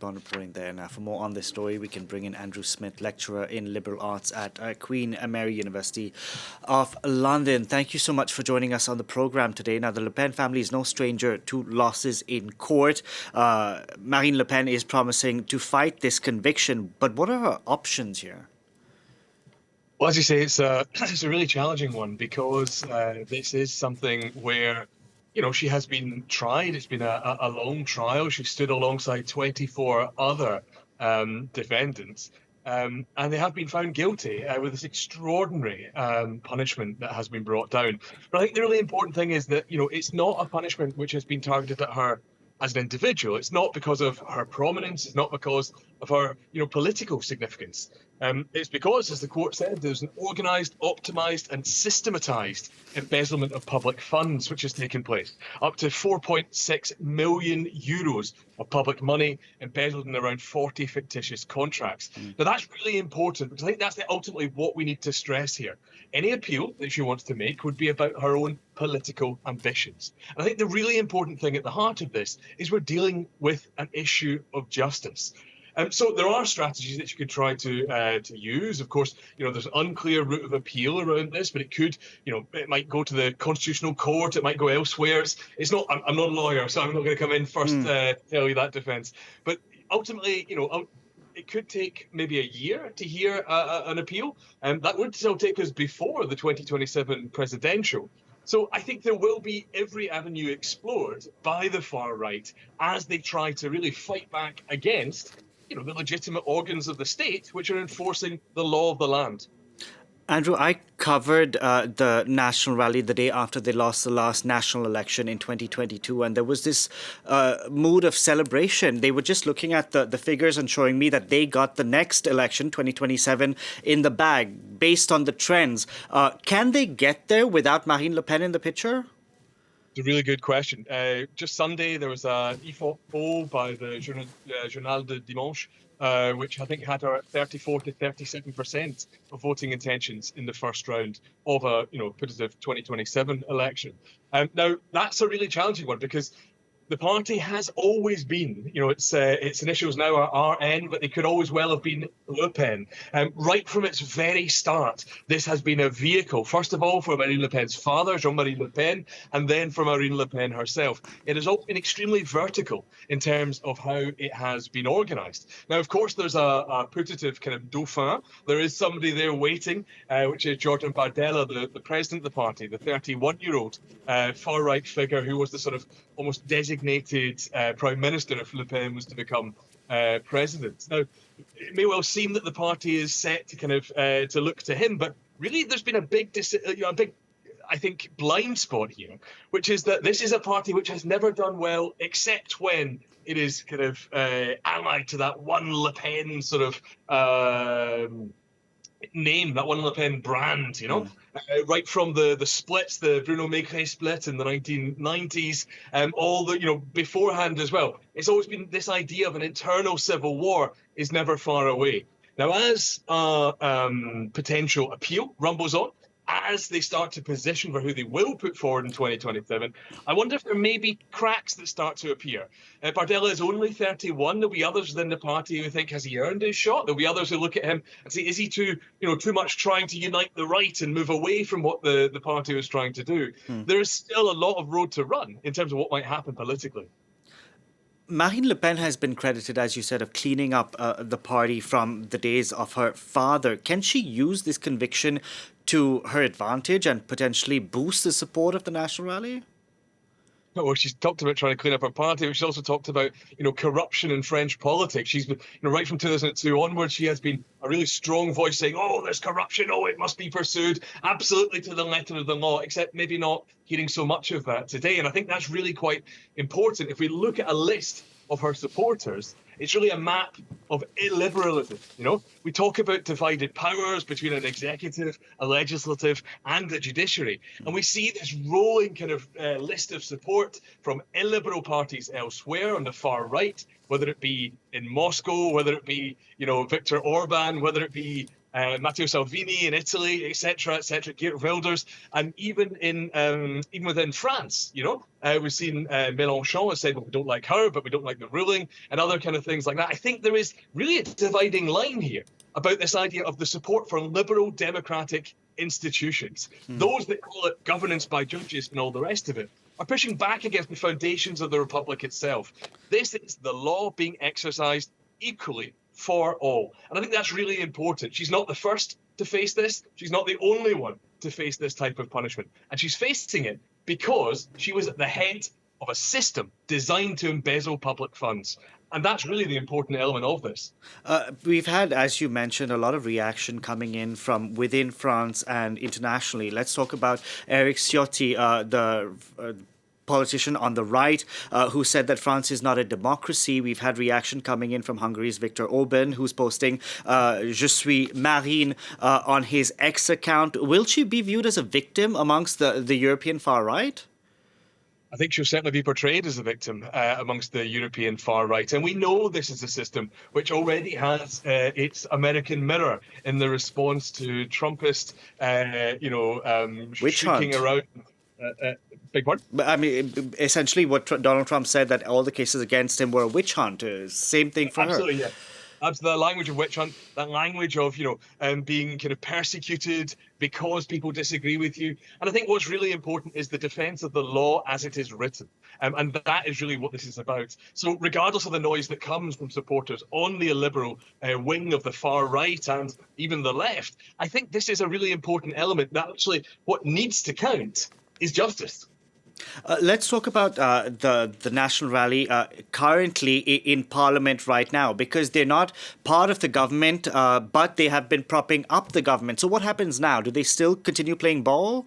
On reporting there. Now, for more on this story, we can bring in Andrew Smith, lecturer in liberal arts at Queen Mary University of London. Thank you so much for joining us on the program today. Now, the Le Pen family is no stranger to losses in court. Marine Le Pen is promising to fight this conviction, but what are her options here? Well, as you say, it's a it's a really challenging one because this is something where, she has been tried. It's been a long trial. She stood alongside 24 other defendants, and they have been found guilty with this extraordinary punishment that has been brought down. But I think the really important thing is that, it's not a punishment which has been targeted at her as an individual. It's not because of her prominence. It's not because of her, political significance. It's because, as the court said, there's an organised, optimised and systematised embezzlement of public funds which has taken place. Up to 4.6 million euros of public money embezzled in around 40 fictitious contracts. Now, that's really important because I think that's ultimately what we need to stress here. Any appeal that she wants to make would be about her own political ambitions. And I think the really important thing at the heart of this is we're dealing with an issue of justice. So there are strategies that you could try to use. Of course, there's an unclear route of appeal around this, but it could, it might go to the Constitutional Court. It might go elsewhere. It's not. I'm not a lawyer, so I'm not going to come in first to tell you that defence. But ultimately, it could take maybe a year to hear an appeal, and that would still take us before the 2027 presidential. So I think there will be every avenue explored by the far right as they try to really fight back against the legitimate organs of the state which are enforcing the law of the land. Andrew, I covered the national rally the day after they lost the last national election in 2022, and there was this mood of celebration. They were just looking at the figures and showing me that they got the next election, 2027, in the bag based on the trends. Can they get there without Marine Le Pen in the picture? It's a really good question. Just Sunday, there was an IFOP poll by the Journal de Dimanche, which I think had her at 34 to 37% of voting intentions in the first round of a, putative 2027 election. Now, that's a really challenging one because the party has always been, its initials now are RN, but they could always well have been Le Pen. Right from its very start, this has been a vehicle, first of all, for Marine Le Pen's father, Jean-Marie Le Pen, and then for Marine Le Pen herself. It has all been extremely vertical in terms of how it has been organised. Now, of course, there's a putative kind of dauphin. There is somebody there waiting, which is Jordan Bardella, the president of the party, the 31-year-old far-right figure who was the sort of almost designated Prime Minister if Le Pen was to become president. Now, it may well seem that the party is set to kind of to look to him, but really there's been a big, I think, blind spot here, which is that this is a party which has never done well except when it is kind of allied to that one Le Pen sort of name, that one Le Pen brand, right from the splits, the Bruno Maigret split in the 1990s, all the, beforehand as well. It's always been this idea of an internal civil war is never far away. Now, as potential appeal rumbles on, as they start to position for who they will put forward in 2027, I wonder if there may be cracks that start to appear. Bardella is only 31. There'll be others within the party who think, has he earned his shot? There'll be others who look at him and say, is he too much trying to unite the right and move away from what the party was trying to do? There is still a lot of road to run in terms of what might happen politically. Marine Le Pen has been credited, as you said, of cleaning up the party from the days of her father. Can she use this conviction to her advantage and potentially boost the support of the National Rally? Well, she's talked about trying to clean up her party, but she's also talked about, corruption in French politics. She's been, right from 2002 onwards, she has been a really strong voice saying, oh, there's corruption, oh, it must be pursued, absolutely to the letter of the law, except maybe not hearing so much of that today. And I think that's really quite important. If we look at a list of her supporters, it's really a map of illiberalism. We talk about divided powers between an executive, a legislative, and a judiciary, and we see this rolling kind of list of support from illiberal parties elsewhere on the far right, whether it be in Moscow, whether it be Viktor Orban, whether it be Matteo Salvini in Italy, etc., Geert Wilders, and even within France, we've seen Mélenchon has said, well, we don't like her, but we don't like the ruling, and other kind of things like that. I think there is really a dividing line here about this idea of the support for liberal democratic institutions. Those that call it governance by judges and all the rest of it are pushing back against the foundations of the republic itself. This is the law being exercised equally for all. And I think that's really important. She's not the first to face this. She's not the only one to face this type of punishment. And she's facing it because she was at the head of a system designed to embezzle public funds. And that's really the important element of this. We've had, as you mentioned, a lot of reaction coming in from within France and internationally. Let's talk about Eric Ciotti, the politician on the right, who said that France is not a democracy. We've had reaction coming in from Hungary's Viktor Orban, who's posting Je suis Marine on his X account. Will she be viewed as a victim amongst the European far right? I think she'll certainly be portrayed as a victim amongst the European far right. And we know this is a system which already has its American mirror in the response to Trumpist, shrieking around. Big pardon? I mean, essentially what Donald Trump said, that all the cases against him were a witch hunt. Same thing for her. Absolutely, yeah. Absolutely, the language of witch hunt, that language of, being kind of persecuted because people disagree with you. And I think what's really important is the defense of the law as it is written. And that is really what this is about. So regardless of the noise that comes from supporters on the illiberal wing of the far right and even the left, I think this is a really important element that actually what needs to count is justice. Let's talk about the National Rally currently in Parliament right now, because they're not part of the government, but they have been propping up the government. So what happens now? Do they still continue playing ball?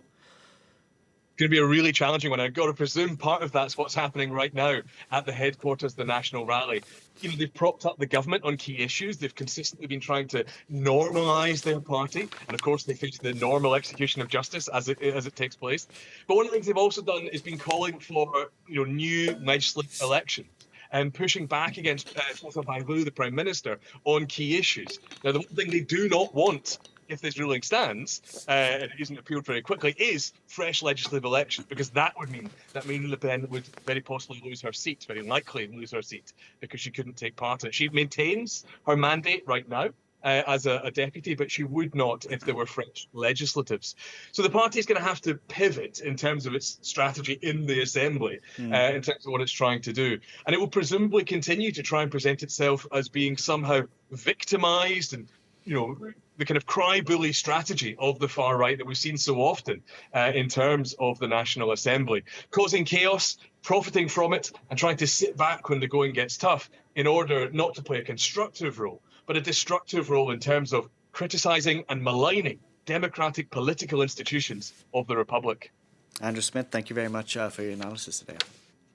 Going to be a really challenging one. I've got to presume part of that's what's happening right now at the headquarters of the National Rally. They've propped up the government on key issues. They've consistently been trying to normalise their party. And of course, they face the normal execution of justice as it takes place. But one of the things they've also done is been calling for new legislative elections and pushing back against François Bayrou, the Prime Minister, on key issues. Now, the one thing they do not want, if this ruling stands, and it isn't appealed very quickly, is fresh legislative elections, because that would mean that Marine Le Pen would very possibly lose her seat, very likely lose her seat, because she couldn't take part in it. She maintains her mandate right now as a deputy, but she would not if there were French legislatives. So the party is going to have to pivot in terms of its strategy in the Assembly, in terms of what it's trying to do. And it will presumably continue to try and present itself as being somehow victimised and, the kind of cry-bully strategy of the far right that we've seen so often in terms of the National Assembly, causing chaos, profiting from it, and trying to sit back when the going gets tough in order not to play a constructive role, but a destructive role in terms of criticising and maligning democratic political institutions of the Republic. Andrew Smith, thank you very much for your analysis today.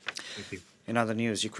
Thank you. In other news, Ukraine